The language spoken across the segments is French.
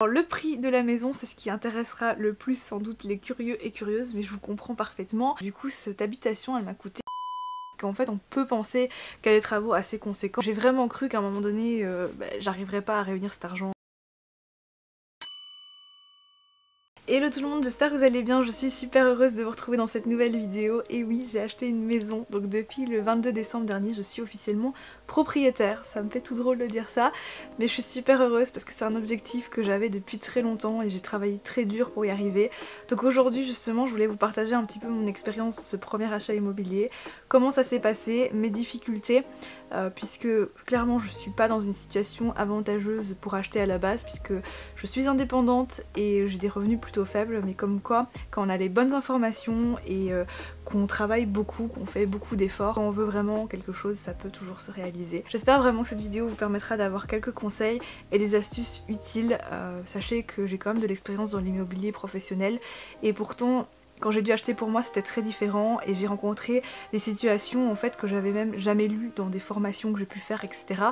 Alors, le prix de la maison, c'est ce qui intéressera le plus sans doute les curieux et curieuses, mais je vous comprends parfaitement. Du coup, cette habitation, elle m'a coûté... qu'en fait on peut penser qu'elle a des travaux assez conséquents. J'ai vraiment cru qu'à un moment donné, j'arriverais pas à réunir cet argent. Hello tout le monde, j'espère que vous allez bien, je suis super heureuse de vous retrouver dans cette nouvelle vidéo. Et oui, j'ai acheté une maison, donc depuis le 22 décembre dernier, je suis officiellement propriétaire. Ça me fait tout drôle de dire ça, mais je suis super heureuse parce que c'est un objectif que j'avais depuis très longtemps et j'ai travaillé très dur pour y arriver. Donc aujourd'hui justement, je voulais vous partager un petit peu mon expérience de ce premier achat immobilier, comment ça s'est passé, mes difficultés, puisque clairement je suis pas dans une situation avantageuse pour acheter à la base, puisque je suis indépendante et j'ai des revenus plutôt faibles, mais comme quoi quand on a les bonnes informations et qu'on travaille beaucoup, qu'on fait beaucoup d'efforts, quand on veut vraiment quelque chose, ça peut toujours se réaliser. J'espère vraiment que cette vidéo vous permettra d'avoir quelques conseils et des astuces utiles. Sachez que j'ai quand même de l'expérience dans l'immobilier professionnel et pourtant quand j'ai dû acheter pour moi c'était très différent et j'ai rencontré des situations en fait que j'avais même jamais lues dans des formations que j'ai pu faire, etc.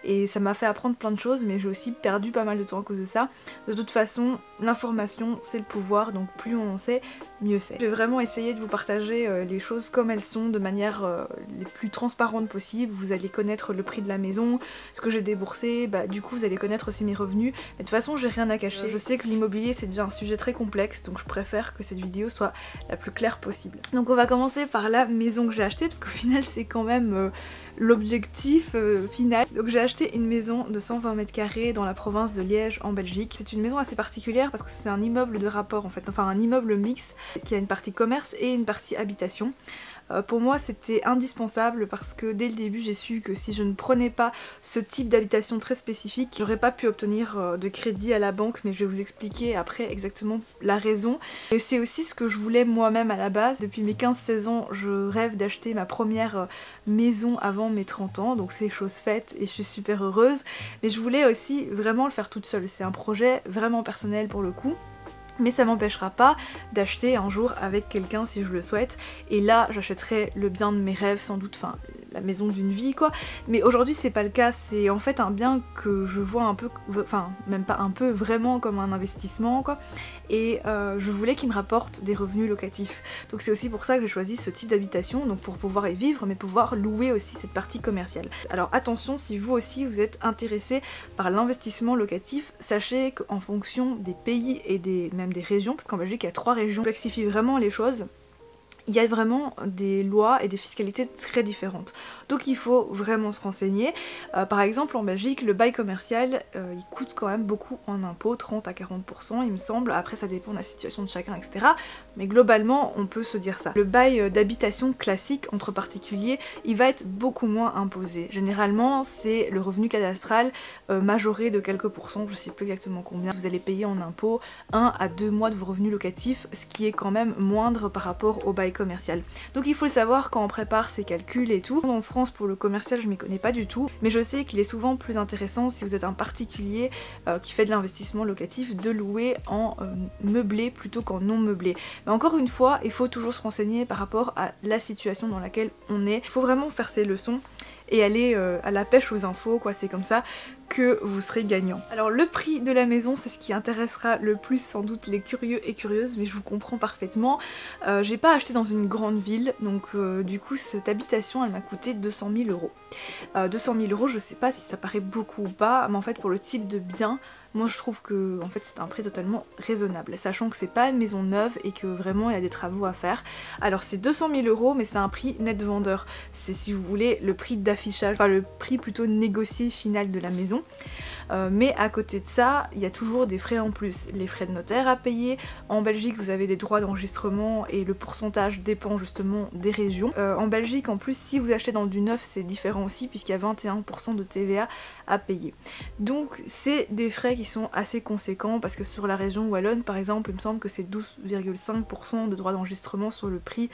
Et ça m'a fait apprendre plein de choses, mais j'ai aussi perdu pas mal de temps à cause de ça. De toute façon, l'information c'est le pouvoir, donc plus on en sait, mieux c'est. Je vais vraiment essayer de vous partager les choses comme elles sont, de manière les plus transparente possible. Vous allez connaître le prix de la maison, ce que j'ai déboursé, du coup vous allez connaître aussi mes revenus. Mais de toute façon j'ai rien à cacher. Je sais que l'immobilier c'est déjà un sujet très complexe, donc je préfère que cette vidéo soit la plus claire possible. Donc on va commencer par la maison que j'ai achetée, parce qu'au final c'est quand même l'objectif final. Donc j'ai acheté une maison de 120 mètres carrés dans la province de Liège en Belgique. C'est une maison assez particulière parce que c'est un immeuble de rapport en fait, enfin un immeuble mixte qui a une partie commerce et une partie habitation. Pour moi c'était indispensable parce que dès le début j'ai su que si je ne prenais pas ce type d'habitation très spécifique, j'aurais pas pu obtenir de crédit à la banque, mais je vais vous expliquer après exactement la raison. Et c'est aussi ce que je voulais moi-même à la base. Depuis mes 15-16 ans je rêve d'acheter ma première maison avant mes 30 ans, donc c'est chose faite et je suis super heureuse. Mais je voulais aussi vraiment le faire toute seule, c'est un projet vraiment personnel pour le coup. Mais ça m'empêchera pas d'acheter un jour avec quelqu'un si je le souhaite. Et là j'achèterai le bien de mes rêves sans doute, enfin la maison d'une vie quoi. Mais aujourd'hui c'est pas le cas, c'est en fait un bien que je vois un peu, enfin même pas un peu, vraiment comme un investissement quoi. Et je voulais qu'il me rapporte des revenus locatifs. Donc c'est aussi pour ça que j'ai choisi ce type d'habitation, donc pour pouvoir y vivre mais pouvoir louer aussi cette partie commerciale. Alors attention, si vous aussi vous êtes intéressé par l'investissement locatif, sachez qu'en fonction des pays et même des régions, parce qu'en Belgique il y a 3 régions, complexifie vraiment les choses. Il y a vraiment des lois et des fiscalités très différentes. Donc il faut vraiment se renseigner. Par exemple en Belgique, le bail commercial, il coûte quand même beaucoup en impôts, 30 à 40% il me semble. Après ça dépend de la situation de chacun, etc. Mais globalement on peut se dire ça. Le bail d'habitation classique entre particuliers, il va être beaucoup moins imposé. Généralement c'est le revenu cadastral majoré de quelques pourcents, je sais plus exactement combien. Vous allez payer en impôts 1 à 2 mois de vos revenus locatifs, ce qui est quand même moindre par rapport au bail commercial. Donc il faut le savoir quand on prépare ses calculs et tout. En France pour le commercial je m'y connais pas du tout, mais je sais qu'il est souvent plus intéressant si vous êtes un particulier qui fait de l'investissement locatif de louer en meublé plutôt qu'en non meublé. Mais encore une fois, il faut toujours se renseigner par rapport à la situation dans laquelle on est. Il faut vraiment faire ses leçons et aller à la pêche aux infos quoi, c'est comme ça que vous serez gagnant. Alors le prix de la maison c'est ce qui intéressera le plus sans doute les curieux et curieuses, mais je vous comprends parfaitement. J'ai pas acheté dans une grande ville, donc du coup cette habitation elle m'a coûté 200 000 euros. 200 000 euros, je sais pas si ça paraît beaucoup ou pas, mais en fait pour le type de bien, moi je trouve que en fait c'est un prix totalement raisonnable, sachant que c'est pas une maison neuve et que vraiment il y a des travaux à faire. Alors c'est 200 000 euros mais c'est un prix net vendeur, c'est si vous voulez le prix d'affichage, enfin le prix plutôt négocié final de la maison. Mais à côté de ça, il y a toujours des frais en plus, les frais de notaire à payer. En Belgique vous avez des droits d'enregistrement et le pourcentage dépend justement des régions. En Belgique en plus si vous achetez dans du neuf c'est différent aussi puisqu'il y a 21% de TVA à payer. Donc c'est des frais qui sont assez conséquents parce que sur la région wallonne par exemple il me semble que c'est 12,5% de droits d'enregistrement sur le prix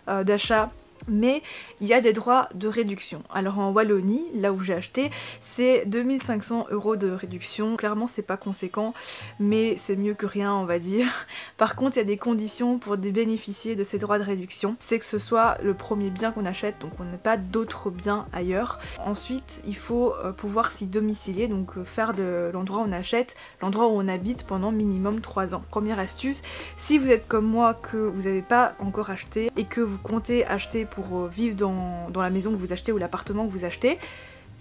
d'achat mais il y a des droits de réduction. Alors en Wallonie, là où j'ai acheté, c'est 2500 € de réduction. Clairement c'est pas conséquent, mais c'est mieux que rien on va dire. Par contre il y a des conditions pour bénéficier de ces droits de réduction. C'est que ce soit le premier bien qu'on achète, donc on n'a pas d'autres biens ailleurs. Ensuite il faut pouvoir s'y domicilier, donc faire de l'endroit où on achète, l'endroit où on habite pendant minimum 3 ans. Première astuce, si vous êtes comme moi que vous n'avez pas encore acheté et que vous comptez acheter pour vivre dans la maison que vous achetez ou l'appartement que vous achetez,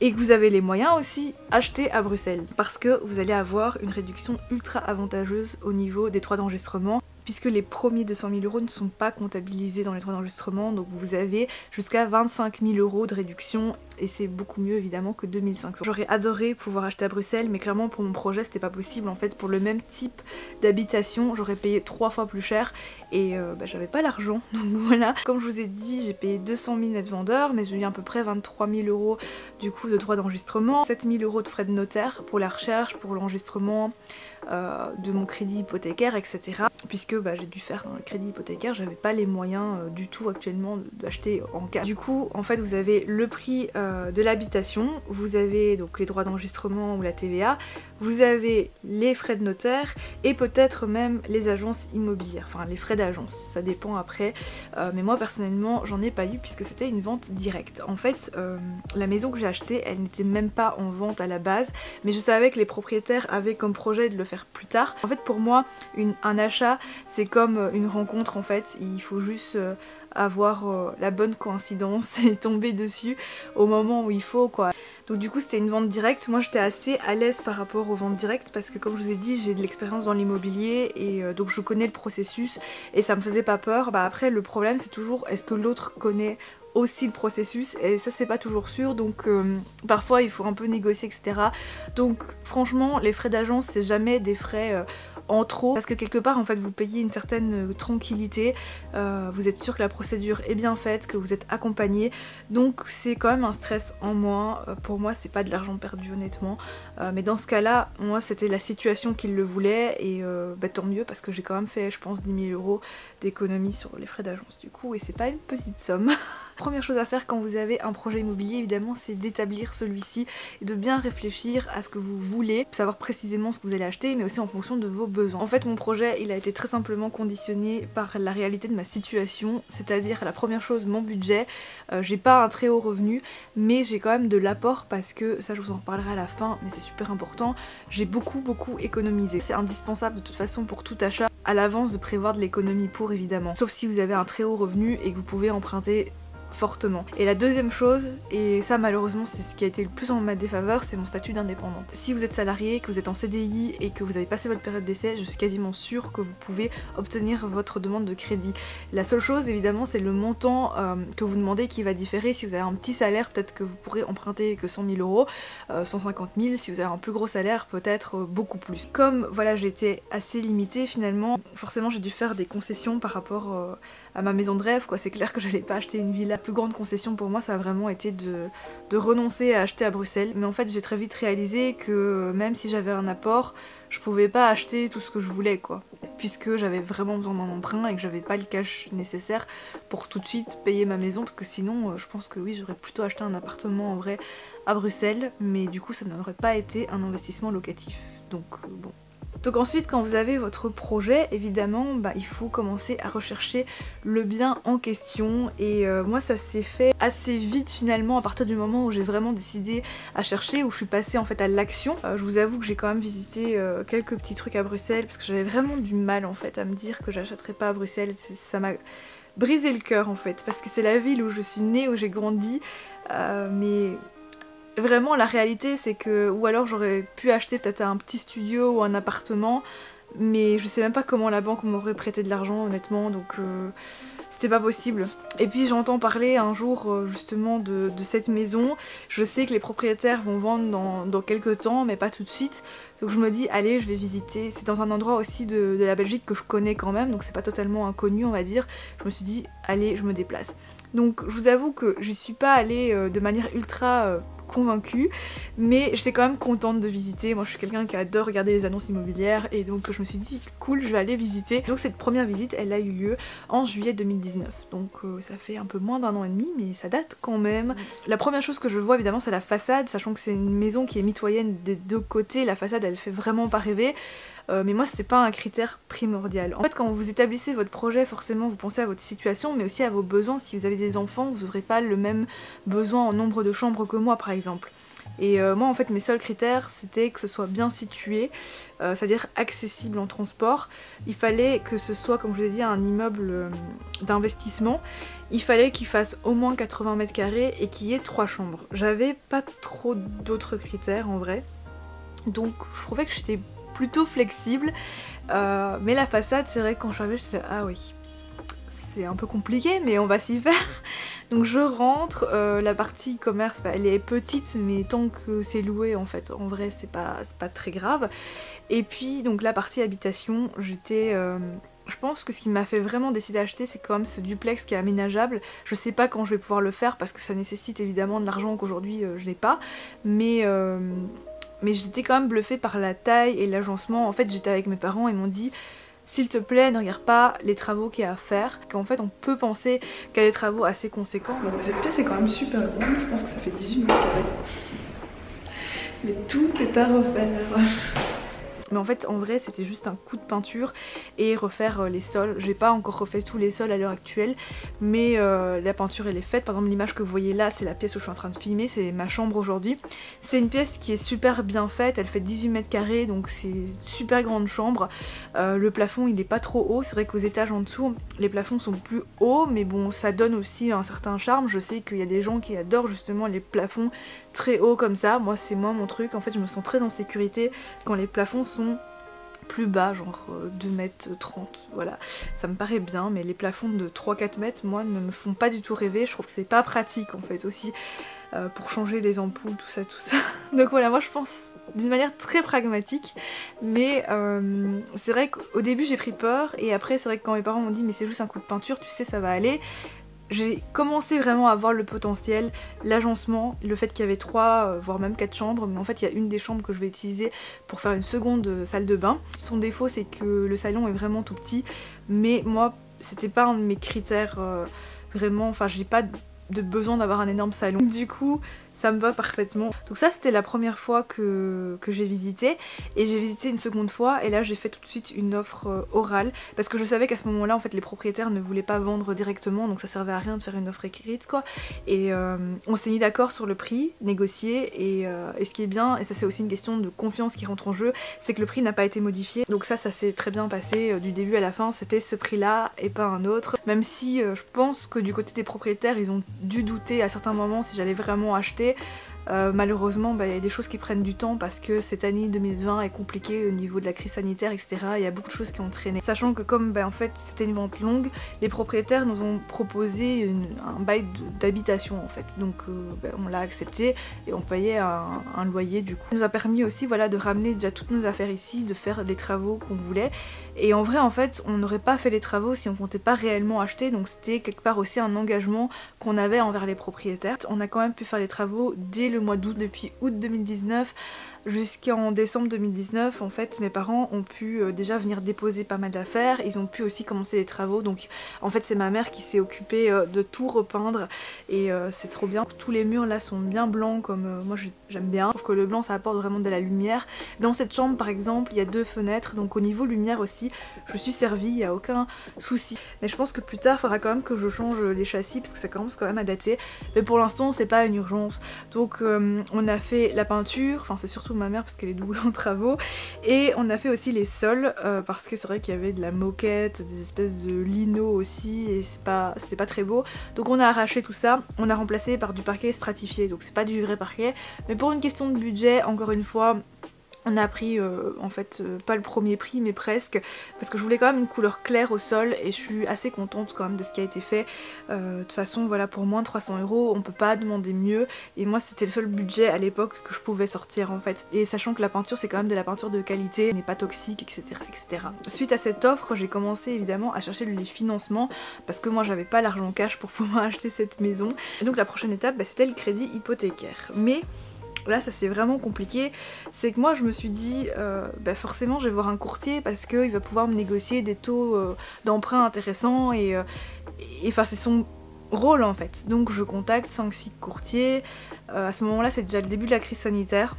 et que vous avez les moyens aussi, achetez à Bruxelles. Parce que vous allez avoir une réduction ultra avantageuse au niveau des droits d'enregistrement, puisque les premiers 200 000 € ne sont pas comptabilisés dans les droits d'enregistrement, donc vous avez jusqu'à 25 000 € de réduction, et c'est beaucoup mieux évidemment que 2500. J'aurais adoré pouvoir acheter à Bruxelles, mais clairement pour mon projet c'était pas possible. En fait pour le même type d'habitation j'aurais payé 3 fois plus cher, et j'avais pas l'argent, donc voilà. Comme je vous ai dit, j'ai payé 200 000 net vendeur, mais j'ai eu à peu près 23 000 € du coup de droits d'enregistrement, 7 000 € de frais de notaire pour la recherche, pour l'enregistrement de mon crédit hypothécaire, etc. Puisque j'ai dû faire un crédit hypothécaire, j'avais pas les moyens du tout actuellement d'acheter en cash. Du coup en fait vous avez le prix de l'habitation, vous avez donc les droits d'enregistrement ou la TVA, vous avez les frais de notaire et peut-être même les agences immobilières, enfin les frais d'agence, ça dépend après, mais moi personnellement j'en ai pas eu puisque c'était une vente directe. En fait la maison que j'ai achetée elle n'était même pas en vente à la base, mais je savais que les propriétaires avaient comme projet de le faire plus tard. En fait pour moi un achat c'est comme une rencontre en fait, il faut juste avoir la bonne coïncidence et tomber dessus au moment où il faut quoi. Donc du coup c'était une vente directe, moi j'étais assez à l'aise par rapport aux ventes directes parce que comme je vous ai dit j'ai de l'expérience dans l'immobilier et donc je connais le processus et ça me faisait pas peur. Après le problème c'est toujours est-ce que l'autre connaît aussi le processus, et ça c'est pas toujours sûr, donc parfois il faut un peu négocier etc. Donc franchement les frais d'agence c'est jamais des frais en trop, parce que quelque part en fait vous payez une certaine tranquillité, vous êtes sûr que la procédure est bien faite, que vous êtes accompagné, donc c'est quand même un stress en moins. Pour moi c'est pas de l'argent perdu honnêtement, mais dans ce cas là moi c'était la situation qui le voulait, et tant mieux parce que j'ai quand même fait je pense 10 000 € d'économie sur les frais d'agence du coup, et c'est pas une petite somme. Première chose à faire quand vous avez un projet immobilier évidemment c'est d'établir celui-ci et de bien réfléchir à ce que vous voulez, savoir précisément ce que vous allez acheter mais aussi en fonction de vos besoins. En fait mon projet il a été très simplement conditionné par la réalité de ma situation, c'est-à-dire la première chose mon budget, j'ai pas un très haut revenu mais j'ai quand même de l'apport parce que ça je vous en reparlerai à la fin mais c'est super important, j'ai beaucoup économisé. C'est indispensable de toute façon pour tout achat à l'avance de prévoir de l'économie pour évidemment, sauf si vous avez un très haut revenu et que vous pouvez emprunter fortement. Et la deuxième chose, et ça malheureusement c'est ce qui a été le plus en ma défaveur, c'est mon statut d'indépendante. Si vous êtes salarié, que vous êtes en CDI et que vous avez passé votre période d'essai, je suis quasiment sûre que vous pouvez obtenir votre demande de crédit. La seule chose évidemment c'est le montant que vous demandez qui va différer. Si vous avez un petit salaire peut-être que vous pourrez emprunter que 100 000 €, 150 000, si vous avez un plus gros salaire peut-être beaucoup plus. Comme voilà j'étais assez limitée finalement, forcément j'ai dû faire des concessions par rapport à ma maison de rêve quoi. C'est clair que j'allais pas acheter une villa. La plus grande concession pour moi ça a vraiment été de renoncer à acheter à Bruxelles, mais en fait j'ai très vite réalisé que même si j'avais un apport je pouvais pas acheter tout ce que je voulais quoi, puisque j'avais vraiment besoin d'un emprunt et que j'avais pas le cash nécessaire pour tout de suite payer ma maison, parce que sinon je pense que oui j'aurais plutôt acheté un appartement en vrai à Bruxelles, mais du coup ça n'aurait pas été un investissement locatif, donc bon. Donc ensuite quand vous avez votre projet évidemment il faut commencer à rechercher le bien en question, et moi ça s'est fait assez vite finalement à partir du moment où j'ai vraiment décidé à chercher, où je suis passée en fait à l'action. Je vous avoue que j'ai quand même visité quelques petits trucs à Bruxelles parce que j'avais vraiment du mal en fait à me dire que j'achèterais pas à Bruxelles, ça m'a brisé le cœur en fait parce que c'est la ville où je suis née, où j'ai grandi, mais vraiment la réalité c'est que, ou alors j'aurais pu acheter peut-être un petit studio ou un appartement, mais je sais même pas comment la banque m'aurait prêté de l'argent honnêtement, donc c'était pas possible. Et puis j'entends parler un jour justement de cette maison, je sais que les propriétaires vont vendre dans quelques temps mais pas tout de suite, donc je me dis allez je vais visiter, c'est dans un endroit aussi de la Belgique que je connais quand même, donc c'est pas totalement inconnu on va dire, je me suis dit allez je me déplace. Donc je vous avoue que j'y suis pas allée de manière ultra convaincue, mais j'étais quand même contente de visiter. Moi je suis quelqu'un qui adore regarder les annonces immobilières et donc je me suis dit cool, je vais aller visiter. Donc cette première visite elle a eu lieu en juillet 2019, donc ça fait un peu moins d'1 an et demi mais ça date quand même. La première chose que je vois évidemment c'est la façade, sachant que c'est une maison qui est mitoyenne des deux côtés, la façade elle fait vraiment pas rêver. Mais moi c'était pas un critère primordial. En fait quand vous établissez votre projet forcément vous pensez à votre situation mais aussi à vos besoins. Si vous avez des enfants vous n'aurez pas le même besoin en nombre de chambres que moi par exemple. Et moi en fait mes seuls critères c'était que ce soit bien situé, c'est-à-dire accessible en transport. Il fallait que ce soit comme je vous ai dit un immeuble d'investissement. Il fallait qu'il fasse au moins 80 mètres carrés et qu'il y ait 3 chambres. J'avais pas trop d'autres critères en vrai. Donc je trouvais que j'étais plutôt flexible, mais la façade c'est vrai que quand je suis arrivée j'étais là, ah oui c'est un peu compliqué mais on va s'y faire. Donc je rentre, la partie commerce elle est petite mais tant que c'est loué en fait en vrai c'est pas très grave. Et puis donc la partie habitation j'étais... Je pense que ce qui m'a fait vraiment décider d'acheter c'est quand même ce duplex qui est aménageable. Je sais pas quand je vais pouvoir le faire parce que ça nécessite évidemment de l'argent qu'aujourd'hui je n'ai pas, mais j'étais quand même bluffée par la taille et l'agencement. En fait j'étais avec mes parents et ils m'ont dit s'il te plaît ne regarde pas les travaux qu'il y a à faire, qu'en fait on peut penser qu'il y a des travaux assez conséquents. Bon, cette pièce est quand même super grande, je pense que ça fait 18 mètres carrés. Mais tout est à refaire. Mais en fait en vrai c'était juste un coup de peinture et refaire les sols. J'ai pas encore refait tous les sols à l'heure actuelle mais la peinture elle est faite. Par exemple l'image que vous voyez là c'est la pièce où je suis en train de filmer, c'est ma chambre aujourd'hui. C'est une pièce qui est super bien faite, elle fait 18 mètres carrés donc c'est une super grande chambre. Le plafond il est pas trop haut, c'est vrai qu'aux étages en dessous les plafonds sont plus hauts mais bon ça donne aussi un certain charme. Je sais qu'il y a des gens qui adorent justement les plafonds très hauts comme ça, moi c'est mon truc. En fait je me sens très en sécurité quand les plafonds sont plus bas, genre 2,30 m, voilà, ça me paraît bien, mais les plafonds de 3-4 mètres, moi, ne me font pas du tout rêver. Je trouve que c'est pas pratique en fait aussi pour changer les ampoules, tout ça. Donc voilà, moi je pense d'une manière très pragmatique, mais c'est vrai qu'au début j'ai pris peur, et après c'est vrai que quand mes parents m'ont dit mais c'est juste un coup de peinture, tu sais ça va aller, j'ai commencé vraiment à voir le potentiel, l'agencement, le fait qu'il y avait 3 voire même 4 chambres, mais en fait il y a une des chambres que je vais utiliser pour faire une seconde salle de bain. Son défaut c'est que le salon est vraiment tout petit, mais moi c'était pas un de mes critères vraiment, enfin j'ai pas de besoin d'avoir un énorme salon. Du coup ça me va parfaitement. Donc ça c'était la première fois que j'ai visité, et j'ai visité une seconde fois et là j'ai fait tout de suite une offre orale parce que je savais qu'à ce moment là en fait les propriétaires ne voulaient pas vendre directement, donc ça servait à rien de faire une offre écrite quoi. Et on s'est mis d'accord sur le prix, négocié, et ce qui est bien, et ça c'est aussi une question de confiance qui rentre en jeu, c'est que le prix n'a pas été modifié, donc ça s'est très bien passé du début à la fin, c'était ce prix là et pas un autre, même si je pense que du côté des propriétaires ils ont dû douter à certains moments si j'allais vraiment acheter. Malheureusement il y a des choses qui prennent du temps parce que cette année 2020 est compliquée au niveau de la crise sanitaire etc. Il y a beaucoup de choses qui ont traîné. Sachant que comme en fait c'était une vente longue, les propriétaires nous ont proposé un bail d'habitation en fait. Donc on l'a accepté et on payait un loyer du coup. Ça nous a permis aussi voilà, de ramener déjà toutes nos affaires ici, de faire les travaux qu'on voulait. Et en vrai en fait on n'aurait pas fait les travaux si on comptait pas réellement acheter, donc c'était quelque part aussi un engagement qu'on avait envers les propriétaires. On a quand même pu faire les travaux dès le mois d'août, depuis août 2019 jusqu'en décembre 2019 en fait mes parents ont pu déjà venir déposer pas mal d'affaires, ils ont pu aussi commencer les travaux, donc en fait c'est ma mère qui s'est occupée de tout repeindre et c'est trop bien. Tous les murs là sont bien blancs comme moi j'aime bien, je trouve que le blanc ça apporte vraiment de la lumière. Dans cette chambre par exemple il y a 2 fenêtres, donc au niveau lumière aussi je suis servie, il n'y a aucun souci. Mais je pense que plus tard il faudra quand même que je change les châssis parce que ça commence quand même à dater, mais pour l'instant c'est pas une urgence. Donc on a fait la peinture, enfin c'est surtout ma mère parce qu'elle est douée en travaux, et on a fait aussi les sols parce que c'est vrai qu'il y avait de la moquette, des espèces de lino aussi et c'était pas très beau, donc on a arraché tout ça, on a remplacé par du parquet stratifié, donc c'est pas du vrai parquet, mais pour une question de budget encore une fois On a pris en fait pas le premier prix mais presque, parce que je voulais quand même une couleur claire au sol et je suis assez contente quand même de ce qui a été fait. De toute façon voilà, pour moins de 300 € on peut pas demander mieux, et moi c'était le seul budget à l'époque que je pouvais sortir en fait. Et sachant que la peinture c'est quand même de la peinture de qualité, n'est pas toxique, etc., etc. Suite à cette offre j'ai commencé évidemment à chercher les financements parce que moi j'avais pas l'argent cash pour pouvoir acheter cette maison. Et donc la prochaine étape c'était le crédit hypothécaire. Mais là ça c'est vraiment compliqué, c'est que moi je me suis dit forcément je vais voir un courtier parce qu'il va pouvoir me négocier des taux d'emprunt intéressants et enfin c'est son rôle en fait. Donc je contacte 5-6 courtiers, à ce moment là c'est déjà le début de la crise sanitaire,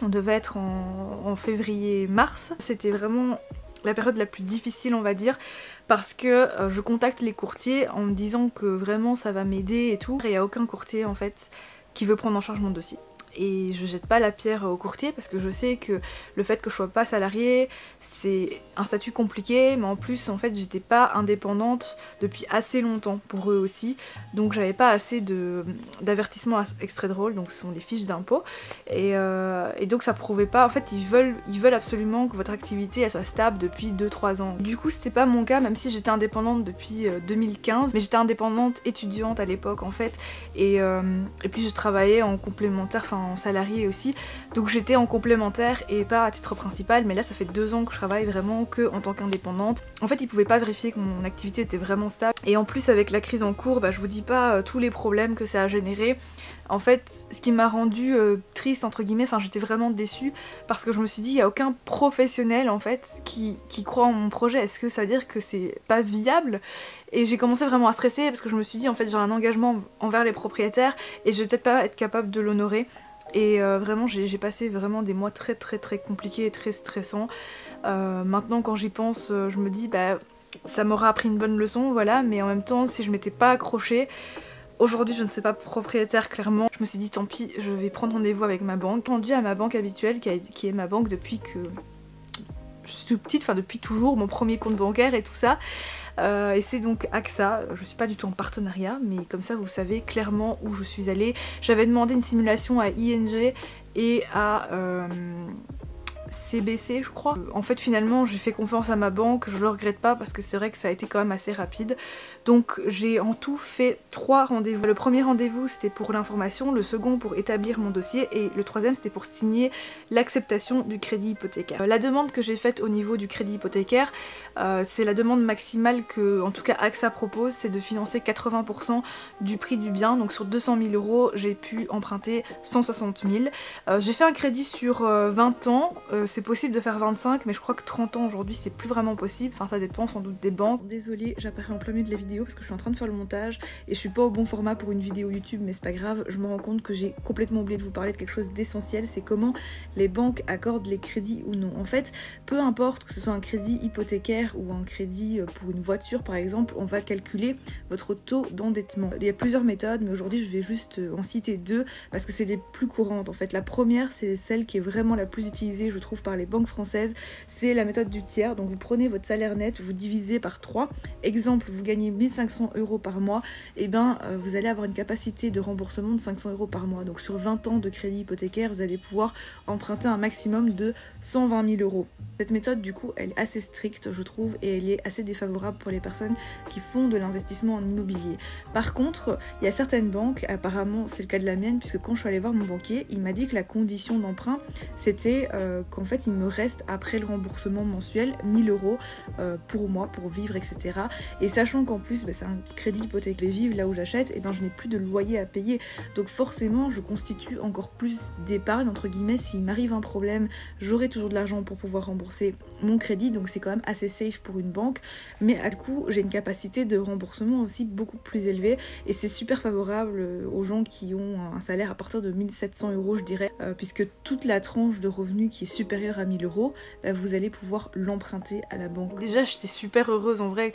on devait être en février-mars, c'était vraiment la période la plus difficile on va dire, parce que je contacte les courtiers en me disant que vraiment ça va m'aider et tout, et il n'y a aucun courtier en fait qui veut prendre en charge mon dossier. Et je jette pas la pierre au courtier parce que je sais que le fait que je sois pas salariée, c'est un statut compliqué, mais en plus en fait j'étais pas indépendante depuis assez longtemps pour eux aussi, donc j'avais pas assez d'avertissements extraits de rôle, donc ce sont des fiches d'impôt, et donc ça prouvait pas, en fait ils veulent absolument que votre activité elle soit stable depuis 2-3 ans. Du coup c'était pas mon cas, même si j'étais indépendante depuis 2015, mais j'étais indépendante étudiante à l'époque en fait, et puis je travaillais en complémentaire, enfin en salarié aussi, donc j'étais en complémentaire et pas à titre principal, mais là ça fait 2 ans que je travaille vraiment que en tant qu'indépendante. En fait ils pouvaient pas vérifier que mon activité était vraiment stable, et en plus avec la crise en cours, je vous dis pas tous les problèmes que ça a généré. En fait ce qui m'a rendue triste entre guillemets, enfin j'étais vraiment déçue parce que je me suis dit il y a aucun professionnel en fait qui croit en mon projet, est-ce que ça veut dire que c'est pas viable? Et j'ai commencé vraiment à stresser parce que je me suis dit en fait j'ai un engagement envers les propriétaires et je vais peut-être pas être capable de l'honorer. Et vraiment j'ai passé vraiment des mois très compliqués et très stressants. Maintenant quand j'y pense je me dis ça m'aura appris une bonne leçon, voilà, mais en même temps si je m'étais pas accrochée, aujourd'hui je ne sais pas propriétaire clairement, je me suis dit tant pis, je vais prendre rendez-vous avec ma banque. J'ai rendu à ma banque habituelle qui est ma banque depuis que je suis toute petite, enfin depuis toujours, mon premier compte bancaire et tout ça. Et c'est donc AXA, je suis pas du tout en partenariat, mais comme ça vous savez clairement où je suis allée. J'avais demandé une simulation à ING et à CBC je crois. En fait finalement j'ai fait confiance à ma banque, je le regrette pas parce que c'est vrai que ça a été quand même assez rapide. Donc j'ai en tout fait 3 rendez-vous. Le premier rendez-vous c'était pour l'information, le second pour établir mon dossier et le troisième c'était pour signer l'acceptation du crédit hypothécaire. La demande que j'ai faite au niveau du crédit hypothécaire, c'est la demande maximale que en tout cas AXA propose, c'est de financer 80% du prix du bien. Donc sur 200 000 € j'ai pu emprunter 160 000. J'ai fait un crédit sur 20 ans. C'est possible de faire 25, mais je crois que 30 ans aujourd'hui c'est plus vraiment possible, enfin ça dépend sans doute des banques. Désolée, j'apparais en plein milieu de la vidéo parce que je suis en train de faire le montage et je suis pas au bon format pour une vidéo YouTube, mais c'est pas grave, je me rends compte que j'ai complètement oublié de vous parler de quelque chose d'essentiel, c'est comment les banques accordent les crédits ou non. En fait, peu importe que ce soit un crédit hypothécaire ou un crédit pour une voiture par exemple, on va calculer votre taux d'endettement. Il y a plusieurs méthodes, mais aujourd'hui je vais juste en citer 2 parce que c'est les plus courantes en fait. La première c'est celle qui est vraiment la plus utilisée je trouve par les banques françaises, c'est la méthode du tiers. Donc vous prenez votre salaire net, vous divisez par 3. Exemple, vous gagnez 1500 € par mois, et vous allez avoir une capacité de remboursement de 500 € par mois. Donc sur 20 ans de crédit hypothécaire, vous allez pouvoir emprunter un maximum de 120 000 €. Cette méthode du coup, elle est assez stricte je trouve, et elle est assez défavorable pour les personnes qui font de l'investissement en immobilier. Par contre, il y a certaines banques, apparemment c'est le cas de la mienne, puisque quand je suis allée voir mon banquier, il m'a dit que la condition d'emprunt, c'était qu'en fait il me reste après le remboursement mensuel 1000 € pour moi, pour vivre, etc. Et sachant qu'en plus c'est un crédit hypothécaire, je vais vivre là où j'achète, et je n'ai plus de loyer à payer, donc forcément je constitue encore plus d'épargne entre guillemets. S'il m'arrive un problème, j'aurai toujours de l'argent pour pouvoir rembourser mon crédit, donc c'est quand même assez safe pour une banque, mais à coup j'ai une capacité de remboursement aussi beaucoup plus élevée, et c'est super favorable aux gens qui ont un salaire à partir de 1700 € je dirais, puisque toute la tranche de revenus qui est supérieur à 1000 €, vous allez pouvoir l'emprunter à la banque. Déjà j'étais super heureuse en vrai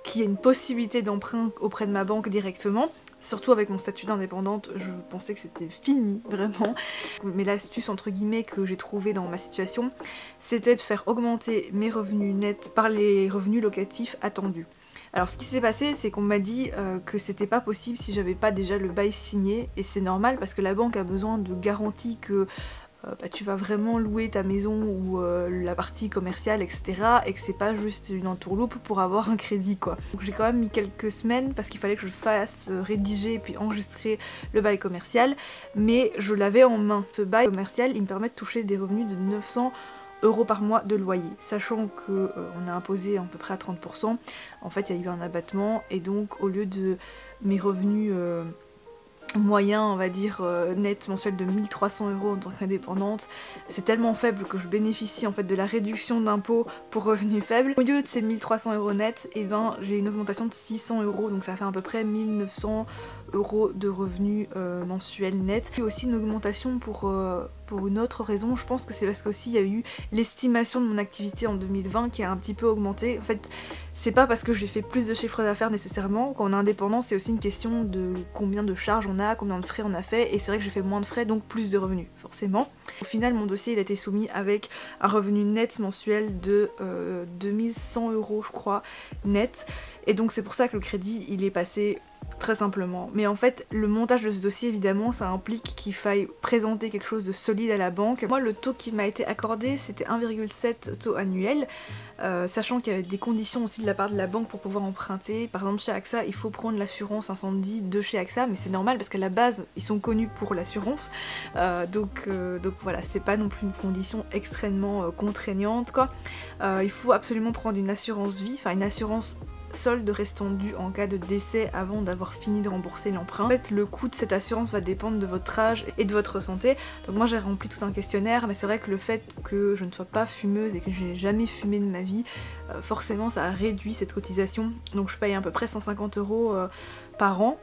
qu'il y ait une possibilité d'emprunt auprès de ma banque directement. Surtout avec mon statut d'indépendante, je pensais que c'était fini, vraiment. Mais l'astuce entre guillemets que j'ai trouvée dans ma situation, c'était de faire augmenter mes revenus nets par les revenus locatifs attendus. Alors ce qui s'est passé, c'est qu'on m'a dit que c'était pas possible si j'avais pas déjà le bail signé, et c'est normal parce que la banque a besoin de garanties que tu vas vraiment louer ta maison ou la partie commerciale, etc. et que c'est pas juste une entourloupe pour avoir un crédit quoi. Donc j'ai quand même mis quelques semaines parce qu'il fallait que je fasse rédiger et puis enregistrer le bail commercial, mais je l'avais en main. Ce bail commercial il me permet de toucher des revenus de 900 € par mois de loyer, sachant que on a imposé à peu près à 30%, en fait il y a eu un abattement et donc au lieu de mes revenus moyen on va dire net mensuel de 1300 € en tant qu'indépendante, c'est tellement faible que je bénéficie en fait de la réduction d'impôt pour revenus faibles. Au lieu de ces 1300 € net, et ben j'ai une augmentation de 600 €, donc ça fait à peu près 1900 € de revenus mensuels net. Il y a aussi une augmentation pour une autre raison, je pense que c'est parce qu'aussi il y a eu l'estimation de mon activité en 2020 qui a un petit peu augmenté. En fait c'est pas parce que j'ai fait plus de chiffre d'affaires nécessairement, quand on est indépendant c'est aussi une question de combien de charges on a, combien de frais on a fait, et c'est vrai que j'ai fait moins de frais donc plus de revenus forcément. Au final mon dossier il a été soumis avec un revenu net mensuel de 2100 € je crois net, et donc c'est pour ça que le crédit il est passé très simplement. Mais en fait le montage de ce dossier évidemment ça implique qu'il faille présenter quelque chose de solide à la banque. Moi le taux qui m'a été accordé c'était 1,7 taux annuel, sachant qu'il y avait des conditions aussi de la part de la banque pour pouvoir emprunter. Par exemple chez AXA il faut prendre l'assurance incendie de chez AXA, mais c'est normal parce qu'à la base ils sont connus pour l'assurance, donc voilà, c'est pas non plus une condition extrêmement contraignante quoi. Il faut absolument prendre une assurance vie, enfin une assurance solde restant dû en cas de décès avant d'avoir fini de rembourser l'emprunt. En fait le coût de cette assurance va dépendre de votre âge et de votre santé, donc moi j'ai rempli tout un questionnaire, mais c'est vrai que le fait que je ne sois pas fumeuse et que j'ai jamais fumé de ma vie, forcément ça a réduit cette cotisation, donc je paye à peu près 150 € par an.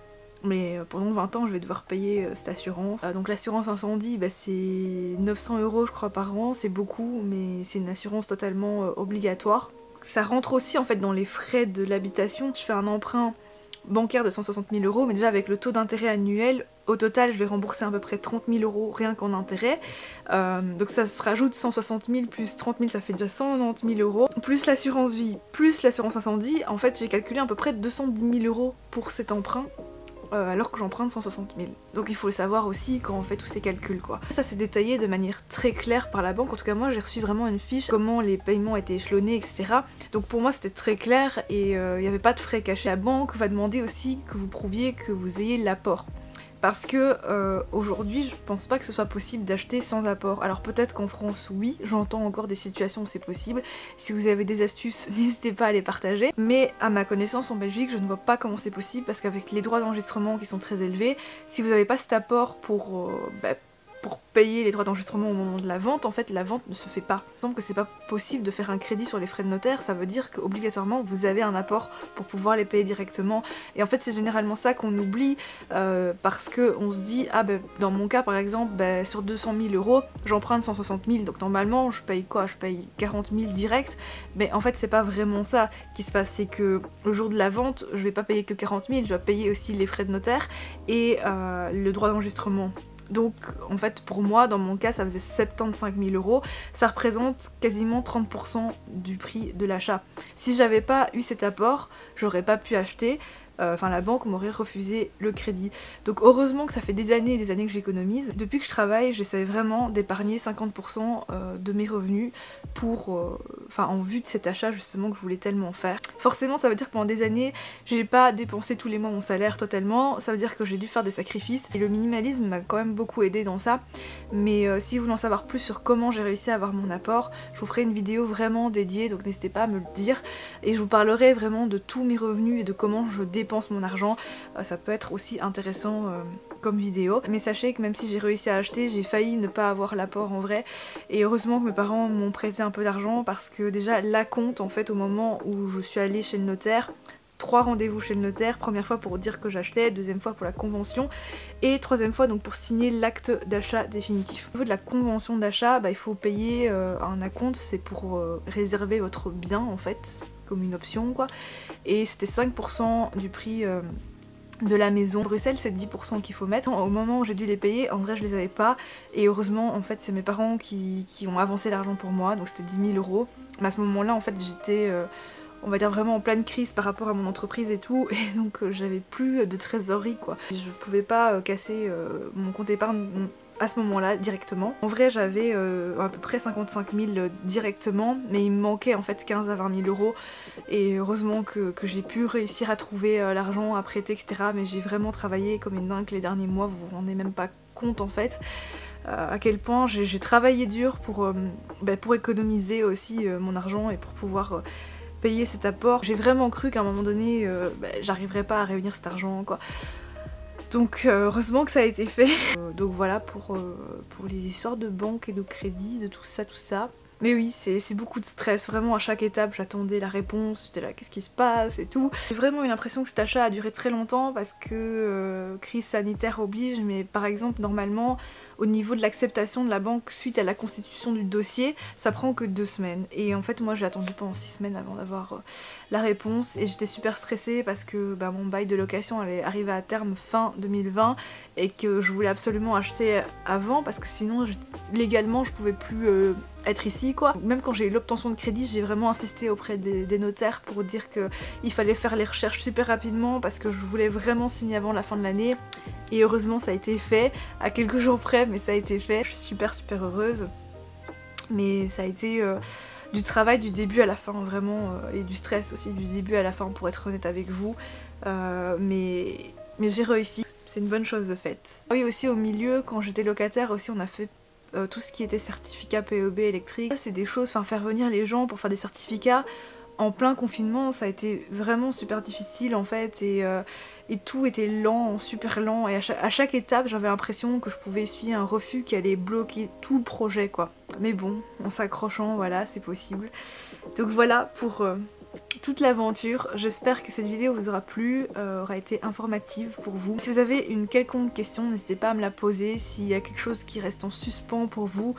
Mais pendant 20 ans je vais devoir payer cette assurance. Donc l'assurance incendie c'est 900 € je crois par an, c'est beaucoup mais c'est une assurance totalement obligatoire. Ça rentre aussi en fait dans les frais de l'habitation. Je fais un emprunt bancaire de 160 000 €, mais déjà avec le taux d'intérêt annuel, au total je vais rembourser à peu près 30 000 € rien qu'en intérêt. Donc ça se rajoute 160 000 plus 30 000, ça fait déjà 190 000 €. Plus l'assurance vie, plus l'assurance incendie, en fait j'ai calculé à peu près 210 000 € pour cet emprunt. Alors que j'emprunte 160 000. Donc il faut le savoir aussi quand on fait tous ces calculs quoi. Ça c'est détaillé de manière très claire par la banque, en tout cas moi j'ai reçu vraiment une fiche, comment les paiements étaient échelonnés etc. Donc pour moi c'était très clair et il n'y avait pas de frais cachés. La banque va demander aussi que vous prouviez que vous ayez l'apport. Parce que aujourd'hui je pense pas que ce soit possible d'acheter sans apport. Alors peut-être qu'en France oui, j'entends encore des situations où c'est possible. Si vous avez des astuces n'hésitez pas à les partager. Mais à ma connaissance en Belgique je ne vois pas comment c'est possible, parce qu'avec les droits d'enregistrement qui sont très élevés, si vous n'avez pas cet apport pour payer les droits d'enregistrement au moment de la vente, en fait la vente ne se fait pas. Il semble que c'est pas possible de faire un crédit sur les frais de notaire, ça veut dire qu'obligatoirement vous avez un apport pour pouvoir les payer directement. Et en fait c'est généralement ça qu'on oublie, parce que on se dit ah dans mon cas par exemple sur 200 000 € j'emprunte 160 000, donc normalement je paye quoi, je paye 40 000 direct, mais en fait c'est pas vraiment ça qui se passe, c'est que le jour de la vente je vais pas payer que 40 000, je dois payer aussi les frais de notaire et le droit d'enregistrement. Donc en fait pour moi dans mon cas ça faisait 75 000 €, ça représente quasiment 30% du prix de l'achat. Si j'avais pas eu cet apport j'aurais pas pu acheter, enfin la banque m'aurait refusé le crédit. Donc heureusement que ça fait des années et des années que j'économise. Depuis que je travaille j'essaie vraiment d'épargner 50% de mes revenus pour, en vue de cet achat justement que je voulais tellement faire. Forcément ça veut dire que pendant des années j'ai pas dépensé tous les mois mon salaire totalement, ça veut dire que j'ai dû faire des sacrifices et le minimalisme m'a quand même beaucoup aidé dans ça. Mais si vous voulez en savoir plus sur comment j'ai réussi à avoir mon apport, je vous ferai une vidéo vraiment dédiée, donc n'hésitez pas à me le dire et je vous parlerai vraiment de tous mes revenus et de comment je dépense mon argent. Ça peut être aussi intéressant comme vidéo. Mais sachez que même si j'ai réussi à acheter, j'ai failli ne pas avoir l'apport en vrai, et heureusement que mes parents m'ont prêté un peu d'argent, parce que déjà l'acompte en fait au moment où je suis allée chez le notaire, 3 rendez-vous chez le notaire, première fois pour dire que j'achetais, deuxième fois pour la convention et troisième fois donc pour signer l'acte d'achat définitif. Au niveau de la convention d'achat, il faut payer un acompte, c'est pour réserver votre bien en fait, comme une option quoi, et c'était 5% du prix de la maison. Bruxelles c'est 10% qu'il faut mettre. Au moment où j'ai dû les payer, en vrai je les avais pas, et heureusement en fait c'est mes parents qui ont avancé l'argent pour moi, donc c'était 10 000 €. Mais à ce moment là en fait j'étais on va dire vraiment en pleine crise par rapport à mon entreprise et tout, et donc j'avais plus de trésorerie quoi. Je pouvais pas casser mon compte épargne à ce moment-là directement. En vrai j'avais à peu près 55 000 directement, mais il me manquait en fait 15 à 20 000 euros et heureusement que j'ai pu réussir à trouver l'argent à prêter, etc. Mais j'ai vraiment travaillé comme une dingue les derniers mois, vous vous rendez même pas compte en fait. À quel point j'ai travaillé dur pour économiser aussi mon argent et pour pouvoir payer cet apport. J'ai vraiment cru qu'à un moment donné j'arriverais pas à réunir cet argent quoi. Donc heureusement que ça a été fait. Donc voilà pour les histoires de banque et de crédit, de tout ça. Mais oui, c'est beaucoup de stress, vraiment à chaque étape j'attendais la réponse, j'étais là qu'est-ce qui se passe et tout. J'ai vraiment eu l'impression que cet achat a duré très longtemps parce que crise sanitaire oblige, mais par exemple normalement au niveau de l'acceptation de la banque suite à la constitution du dossier, ça prend que 2 semaines. Et en fait moi j'ai attendu pendant 6 semaines avant d'avoir la réponse et j'étais super stressée parce que mon bail de location allait arriver à terme fin 2020 et que je voulais absolument acheter avant parce que sinon légalement je pouvais plus être ici quoi. Même quand j'ai eu l'obtention de crédit, j'ai vraiment insisté auprès des notaires pour dire qu'il fallait faire les recherches super rapidement parce que je voulais vraiment signer avant la fin de l'année. Et heureusement ça a été fait, à quelques jours près, mais ça a été fait. Je suis super heureuse. Mais ça a été du travail du début à la fin vraiment, et du stress aussi du début à la fin pour être honnête avec vous. Mais j'ai réussi, c'est une bonne chose de fait. Oui aussi au milieu, quand j'étais locataire aussi on a fait tout ce qui était certificat PEB électrique. C'est des choses, faire venir les gens pour faire des certificats en plein confinement, ça a été vraiment super difficile en fait et tout était lent, super lent et à chaque étape j'avais l'impression que je pouvais essuyer un refus qui allait bloquer tout le projet quoi. Mais bon, en s'accrochant, voilà, c'est possible. Donc voilà pour toute l'aventure. J'espère que cette vidéo vous aura plu, aura été informative pour vous. Si vous avez une quelconque question, n'hésitez pas à me la poser. S'il y a quelque chose qui reste en suspens pour vous,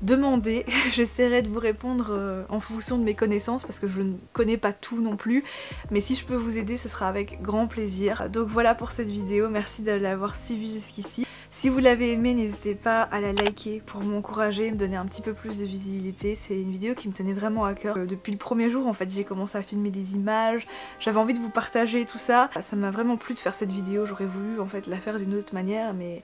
demandez. J'essaierai de vous répondre en fonction de mes connaissances parce que je ne connais pas tout non plus. Mais si je peux vous aider, ce sera avec grand plaisir. Donc voilà pour cette vidéo. Merci de l'avoir suivie jusqu'ici. Si vous l'avez aimé, n'hésitez pas à la liker pour m'encourager, me donner un petit peu plus de visibilité. C'est une vidéo qui me tenait vraiment à cœur. Depuis le premier jour, en fait, j'ai commencé à filmer des images, j'avais envie de vous partager tout ça. Ça m'a vraiment plu de faire cette vidéo, j'aurais voulu en fait la faire d'une autre manière, mais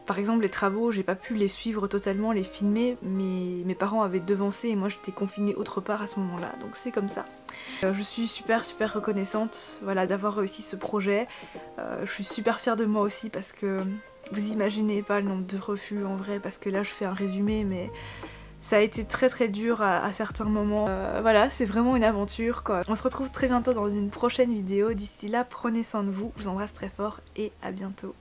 par exemple les travaux, j'ai pas pu les suivre totalement, les filmer, mais mes parents avaient devancé et moi j'étais confinée autre part à ce moment-là, donc c'est comme ça. Je suis super reconnaissante voilà, d'avoir réussi ce projet. Je suis super fière de moi aussi parce que vous imaginez pas le nombre de refus en vrai, parce que là je fais un résumé mais ça a été très dur à certains moments. Voilà, c'est vraiment une aventure quoi. On se retrouve très bientôt dans une prochaine vidéo. D'ici là, prenez soin de vous. Je vous embrasse très fort et à bientôt.